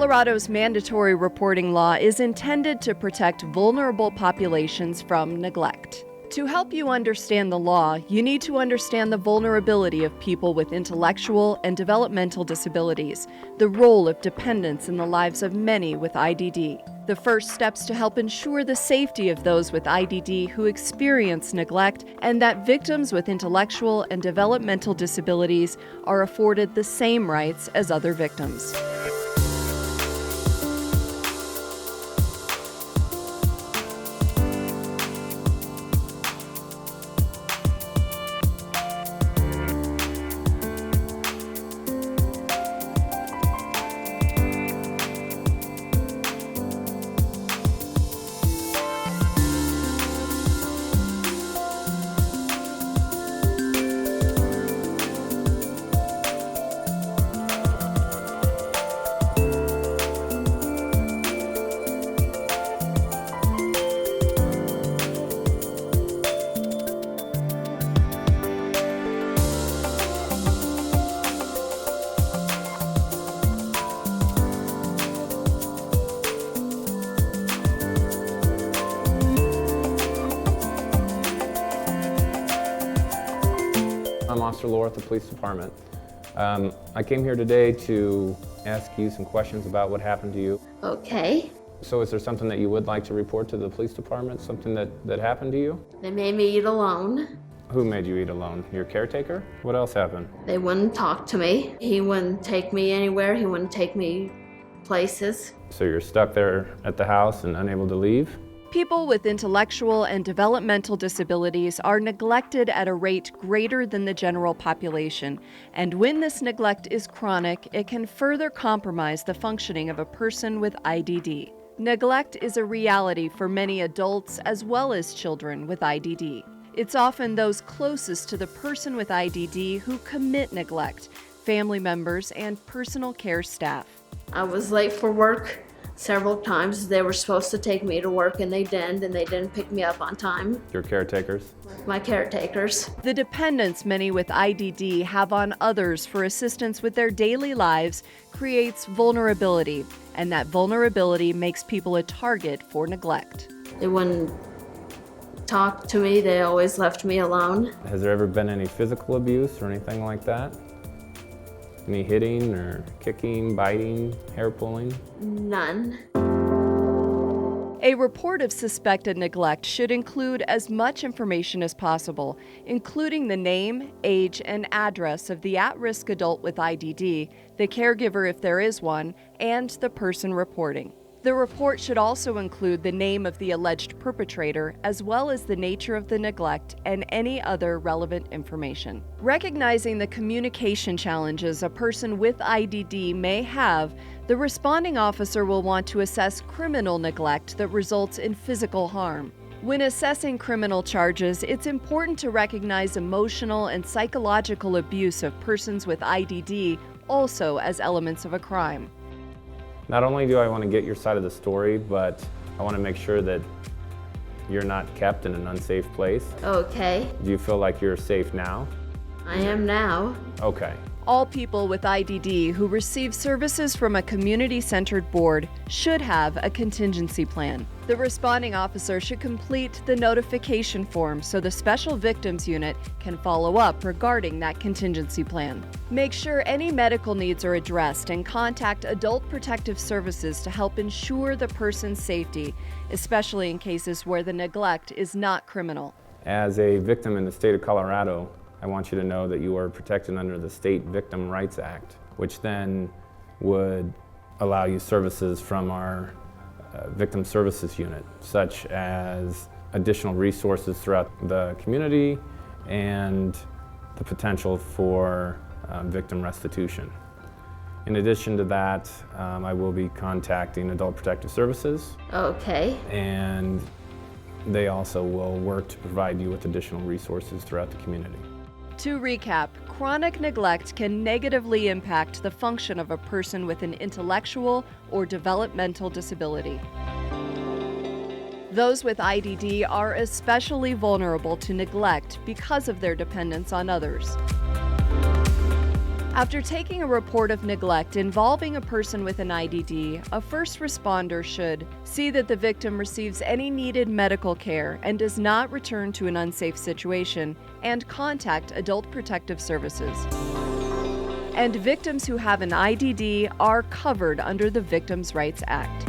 Colorado's mandatory reporting law is intended to protect vulnerable populations from neglect. To help you understand the law, you need to understand the vulnerability of people with intellectual and developmental disabilities, the role of dependence in the lives of many with IDD, the first steps to help ensure the safety of those with IDD who experience neglect, and that victims with intellectual and developmental disabilities are afforded the same rights as other victims. I'm Officer Laura at the Police Department. I came here today to ask you some questions about what happened to you. Okay. So is there something that you would like to report to the police department, something that happened to you? They made me eat alone. Who made you eat alone? Your caretaker? What else happened? They wouldn't talk to me. He wouldn't take me anywhere. He wouldn't take me places. So you're stuck there at the house and unable to leave? People with intellectual and developmental disabilities are neglected at a rate greater than the general population, and when this neglect is chronic, it can further compromise the functioning of a person with IDD. Neglect is a reality for many adults as well as children with IDD. It's often those closest to the person with IDD who commit neglect, family members and personal care staff. I was late for work several times. They were supposed to take me to work and they didn't pick me up on time. Your caretakers? My caretakers. The dependence many with IDD have on others for assistance with their daily lives creates vulnerability, and that vulnerability makes people a target for neglect. They wouldn't talk to me. They always left me alone. Has there ever been any physical abuse or anything like that? Any hitting or kicking, biting, hair pulling? None. A report of suspected neglect should include as much information as possible, including the name, age, and address of the at-risk adult with IDD, the caregiver if there is one, and the person reporting. The report should also include the name of the alleged perpetrator, as well as the nature of the neglect and any other relevant information. Recognizing the communication challenges a person with IDD may have, the responding officer will want to assess criminal neglect that results in physical harm. When assessing criminal charges, it's important to recognize emotional and psychological abuse of persons with IDD also as elements of a crime. Not only do I want to get your side of the story, but I want to make sure that you're not kept in an unsafe place. Okay. Do you feel like you're safe now? I am now. Okay. All people with IDD who receive services from a community-centered board should have a contingency plan. The responding officer should complete the notification form so the Special Victims Unit can follow up regarding that contingency plan. Make sure any medical needs are addressed and contact Adult Protective Services to help ensure the person's safety, especially in cases where the neglect is not criminal. As a victim in the state of Colorado, I want you to know that you are protected under the State Victim Rights Act, which then would allow you services from our Victim Services Unit, such as additional resources throughout the community and the potential for victim restitution. In addition to that, I will be contacting Adult Protective Services. Okay. And they also will work to provide you with additional resources throughout the community. To recap, chronic neglect can negatively impact the function of a person with an intellectual or developmental disability. Those with IDD are especially vulnerable to neglect because of their dependence on others. After taking a report of neglect involving a person with an IDD, a first responder should see that the victim receives any needed medical care and does not return to an unsafe situation, and contact Adult Protective Services. And victims who have an IDD are covered under the Victims' Rights Act.